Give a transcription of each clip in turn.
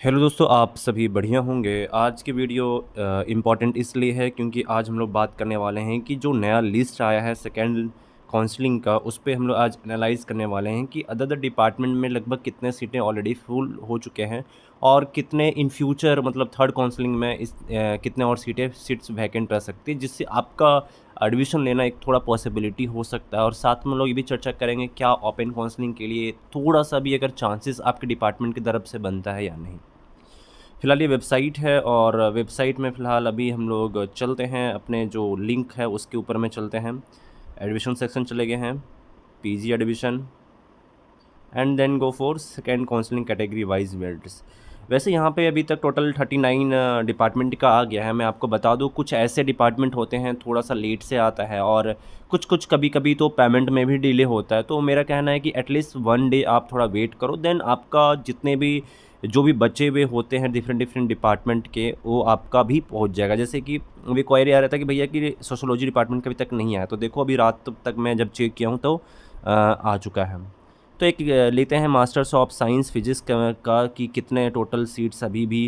Hello दोस्तों, आप सभी बढ़िया होंगे। आज की वीडियो इम्पॉर्टेंट इसलिए है क्योंकि आज हम लोग बात करने वाले हैं कि जो नया लिस्ट आया है सेकेंड काउंसलिंग का, उस पे हम लोग आज एनालाइज़ करने वाले हैं कि अदर अदर डिपार्टमेंट में लगभग कितने सीटें ऑलरेडी फुल हो चुके हैं और कितने इन फ्यूचर मतलब थर्ड काउंसलिंग में कितने और सीट्स वैकेंट रह सकती है, जिससे आपका एडमिशन लेना एक थोड़ा पॉसिबिलिटी हो सकता है। और साथ में हम लोग ये भी चर्चा करेंगे क्या ओपन काउंसलिंग के लिए थोड़ा सा भी अगर चांसेस आपके डिपार्टमेंट की तरफ से बनता है या नहीं। फ़िलहाल ये वेबसाइट है और वेबसाइट में फ़िलहाल अभी हम लोग चलते हैं, अपने जो लिंक है उसके ऊपर में चलते हैं। एडमिशन सेक्शन चले गए हैं, PG admission and then go for second counselling category wise merits. वैसे यहाँ पे अभी तक टोटल 39 डिपार्टमेंट का आ गया है। मैं आपको बता दूँ, कुछ ऐसे डिपार्टमेंट होते हैं थोड़ा सा लेट से आता है और कुछ कुछ कभी कभी तो पेमेंट में भी डिले होता है। तो मेरा कहना है कि एटलीस्ट 1 डे आप थोड़ा वेट करो, देन आपका जितने भी जो भी बचे हुए होते हैं डिफरेंट डिफरेंट डिपार्टमेंट के, वो आपका भी पहुंच जाएगा। जैसे कि अभी क्वेरी आ रहा था कि भैया कि सोशोलॉजी डिपार्टमेंट का अभी तक नहीं आया, तो देखो अभी रात तक मैं जब चेक किया हूँ तो आ चुका है। तो एक लेते हैं मास्टर्स ऑफ साइंस फिजिक्स का कि कितने टोटल सीट्स अभी भी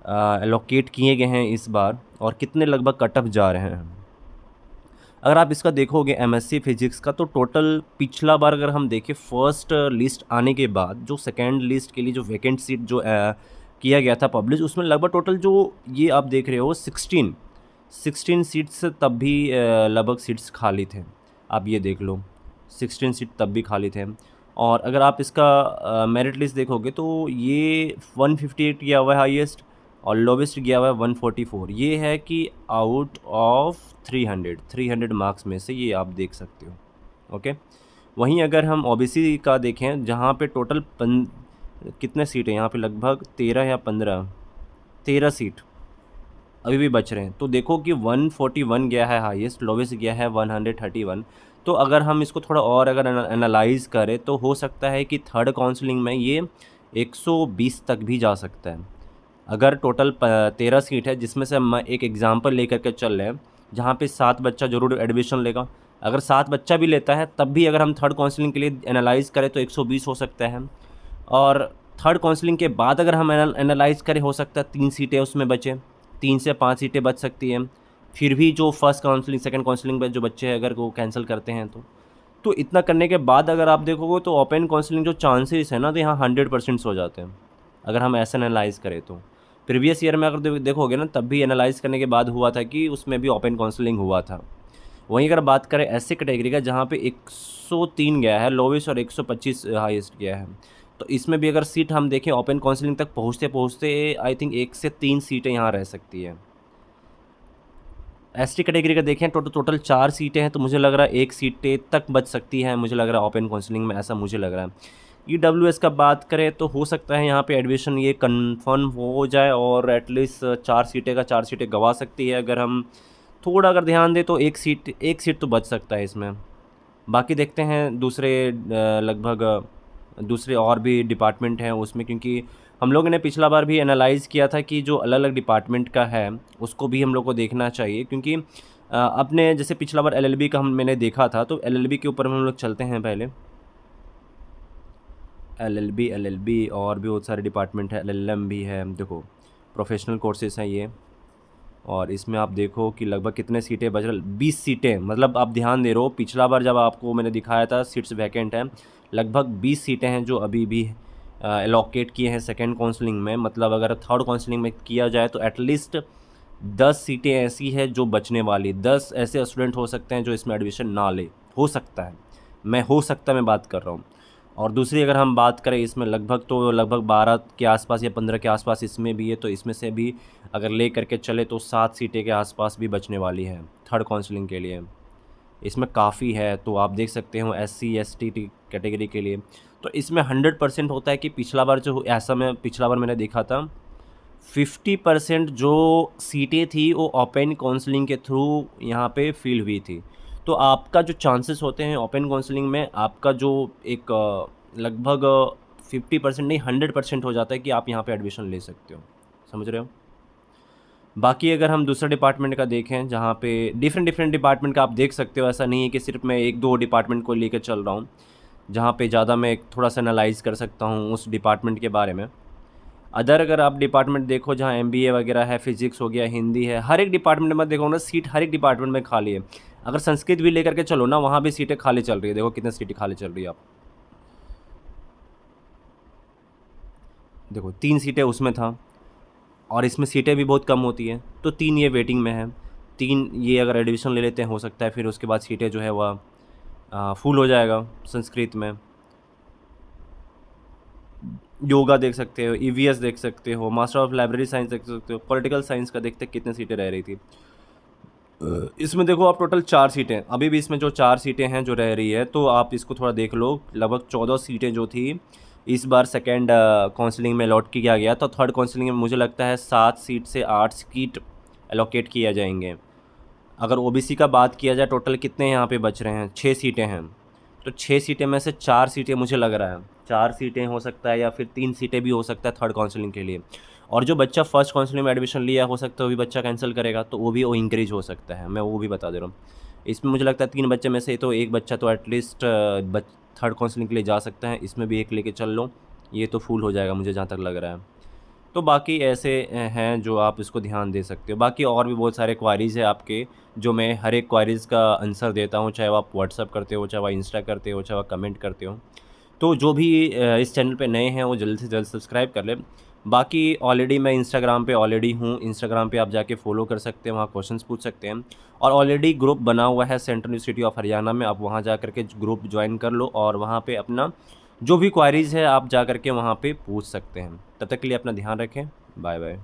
एलोकेट किए गए हैं इस बार और कितने लगभग कट ऑफ जा रहे हैं। अगर आप इसका देखोगे एमएससी फिजिक्स का, तो टोटल पिछला बार अगर हम देखें फर्स्ट लिस्ट आने के बाद जो सेकेंड लिस्ट के लिए जो वैकेंट सीट जो किया गया था पब्लिश, उसमें लगभग टोटल जो ये आप देख रहे हो 16 सीट्स तब भी लगभग सीट्स खाली थे। आप ये देख लो 16 सीट तब भी खाली थे। और अगर आप इसका मेरिट लिस्ट देखोगे तो ये 158 गया हुआ है हाईएस्ट और लोवेस्ट गया हुआ है 144। ये है कि आउट ऑफ 300 मार्क्स में से, ये आप देख सकते हो। ओके, वहीं अगर हम ओबीसी का देखें जहाँ पे टोटल कितने सीट हैं यहाँ पे, लगभग 13 या 13 सीट अभी भी बच रहे हैं। तो देखो कि 141 गया है हाईएस्ट, लोवेस्ट गया है 131। तो अगर हम इसको थोड़ा और अगर एनालाइज करें तो हो सकता है कि थर्ड काउंसलिंग में ये 120 तक भी जा सकता है। अगर टोटल 13 सीट है, जिसमें से हम एक एग्जांपल लेकर के चल रहे हैं जहाँ पे 7 बच्चा जरूर एडमिशन लेगा। अगर 7 बच्चा भी लेता है तब भी अगर हम थर्ड काउंसलिंग के लिए एनालाइज करें तो 120 हो सकता है। और थर्ड काउंसलिंग के बाद अगर हम एनालाइज करें, हो सकता है 3 सीटें उसमें बचे, 3 से 5 सीटें बच सकती हैं। फिर भी जो फर्स्ट काउंसलिंग सेकंड काउंसलिंग में जो बच्चे हैं अगर वो कैंसिल करते हैं तो इतना करने के बाद अगर आप देखोगे तो ओपन काउंसलिंग जो चांसेस है ना, तो यहाँ 100% हो जाते हैं अगर हम ऐसे एनालाइज करें तो। प्रीवियस ईयर में अगर देखोगे ना, तब भी एनालाइज करने के बाद हुआ था कि उसमें भी ओपन काउंसलिंग हुआ था। वहीं अगर बात करें ऐसे कैटेगरी का जहाँ पे 103 गया है लोवेस्ट और 125 हाईएस्ट गया है, तो इसमें भी अगर सीट हम देखें ओपन काउंसलिंग तक पहुँचते पहुँचते आई थिंक 1 से 3 सीटें यहाँ रह सकती है। एसटी कैटेगरी का देखें टोटल 4 सीटें हैं, तो मुझे लग रहा है 1 सीटें तक बच सकती है, मुझे लग रहा है ओपन काउंसलिंग में, ऐसा मुझे लग रहा है। ईडब्ल्यूएस का बात करें तो हो सकता है यहाँ पे एडमिशन ये कंफर्म हो जाए और एटलीस्ट 4 सीटें का 4 सीटें गंवा सकती है। अगर हम थोड़ा अगर ध्यान दें तो एक सीट तो बच सकता है इसमें। बाकी देखते हैं दूसरे लगभग दूसरे और भी डिपार्टमेंट हैं उसमें, क्योंकि हम लोगों ने पिछला बार भी एनालाइज़ किया था कि जो अलग अलग डिपार्टमेंट का है उसको भी हम लोग को देखना चाहिए। क्योंकि अपने जैसे पिछला बार एलएलबी का मैंने देखा था, तो एलएलबी के ऊपर हम लोग चलते हैं पहले। एलएलबी और भी बहुत सारे डिपार्टमेंट है, एलएलएम भी है। देखो प्रोफेशनल कोर्सेज हैं ये, और इसमें आप देखो कि लगभग कितने सीटें बच रही, 20 सीटें। मतलब आप ध्यान दे रहे हो, पिछला बार जब आपको मैंने दिखाया था सीट्स वैकेंट हैं, लगभग 20 सीटें हैं जो अभी भी एलोकेट किए हैं सेकेंड काउंसलिंग में। मतलब अगर थर्ड काउंसलिंग में किया जाए तो एटलीस्ट 10 सीटें ऐसी है जो बचने वाली, 10 ऐसे स्टूडेंट हो सकते हैं जो इसमें एडमिशन ना ले, हो सकता है। मैं बात कर रहा हूँ। और दूसरी अगर हम बात करें इसमें लगभग 12 के आसपास या 15 के आसपास इसमें भी है, तो इसमें से भी अगर ले करके चले तो 7 सीटें के आसपास भी बचने वाली है थर्ड काउंसलिंग के लिए। इसमें काफ़ी है, तो आप देख सकते हो एससी एसटी कैटेगरी के लिए। तो इसमें 100% होता है कि पिछला बार जो ऐसा मैं पिछला बार मैंने देखा था 50% जो सीटें थी वो ओपन काउंसलिंग के थ्रू यहाँ पे फिल हुई थी। तो आपका जो चांसेस होते हैं ओपन काउंसलिंग में, आपका जो एक लगभग 50% नहीं 100% हो जाता है कि आप यहाँ पे एडमिशन ले सकते हो। समझ रहे हो। बाकी अगर हम दूसरा डिपार्टमेंट का देखें, जहाँ पे डिफरेंट डिफरेंट डिपार्टमेंट का आप देख सकते हो, ऐसा नहीं है कि सिर्फ मैं एक दो डिपार्टमेंट को लेकर चल रहा हूँ, जहाँ पे ज़्यादा मैं थोड़ा सा एनालाइज कर सकता हूँ उस डिपार्टमेंट के बारे में। अदर अगर आप डिपार्टमेंट देखो जहाँ एमबीए वगैरह है, फिजिक्स हो गया, हिंदी है, हर एक डिपार्टमेंट में देखो ना सीट हर एक डिपार्टमेंट में खाली है। अगर संस्कृत भी लेकर के चलो ना, वहाँ भी सीटें खाली चल रही है। देखो कितनी सीटें खाली चल रही है। आप देखो 3 सीटें उसमें था, और इसमें सीटें भी बहुत कम होती हैं, तो 3 ये वेटिंग में है। 3 ये अगर एडमिशन ले लेते हैं, हो सकता है फिर उसके बाद सीटें जो है वह फुल हो जाएगा संस्कृत में। योगा देख सकते हो, ईवीएस देख सकते हो, मास्टर ऑफ लाइब्रेरी साइंस देख सकते हो, पॉलिटिकल साइंस का देखते कितने सीटें रह रही थी। इसमें देखो आप टोटल 4 सीटें, अभी भी इसमें जो 4 सीटें हैं जो रह रही है, तो आप इसको थोड़ा देख लो। लगभग 14 सीटें जो थी इस बार सेकेंड काउंसलिंग में अलॉट किया गया, तो थर्ड काउंसलिंग में मुझे लगता है 7 सीट से 8 सीट एलोकेट किया जाएंगे। अगर ओबीसी का बात किया जाए, टोटल कितने यहाँ पे बच रहे हैं, 6 सीटें हैं। तो 6 सीटें में से 4 सीटें मुझे लग रहा है, 4 सीटें हो सकता है, या फिर 3 सीटें भी हो सकता है थर्ड काउंसलिंग के लिए। और जो बच्चा फर्स्ट काउंसलिंग में एडमिशन लिया, हो सकता है वो भी बच्चा कैंसिल करेगा, तो वो भी वो इंक्रीज हो सकता है, मैं वो भी बता दे रहा हूँ। इसमें मुझे लगता है 3 बच्चे में से तो एक बच्चा तो एटलीस्ट थर्ड काउंसलिंग के लिए जा सकता है, इसमें भी एक लेके चल लो, ये तो फुल हो जाएगा मुझे जहाँ तक लग रहा है। तो बाकी ऐसे हैं जो आप इसको ध्यान दे सकते हो। बाकी और भी बहुत सारे क्वारीज़ है आपके, जो मैं हर एक क्वारीज़ का आंसर देता हूँ, चाहे वो आप व्हाट्सअप करते हो, चाहे वो इंस्टा करते हो, चाहे वो कमेंट करते हो। तो जो भी इस चैनल पे नए हैं वो जल्द से जल्द सब्सक्राइब कर लें। बाकी ऑलरेडी मैं इंस्टाग्राम पे ऑलरेडी हूँ, इंस्टाग्राम पे आप जाके फॉलो कर सकते हैं, वहाँ क्वेश्चंस पूछ सकते हैं। और ऑलरेडी ग्रुप बना हुआ है सेंट्रल यूनिवर्सिटी ऑफ हरियाणा में, आप वहाँ जा कर के ग्रुप ज्वाइन कर लो, और वहाँ पे अपना जो भी क्वारीज़ है आप जा कर के वहाँ पे पूछ सकते हैं। तब तक के लिए अपना ध्यान रखें। Bye bye.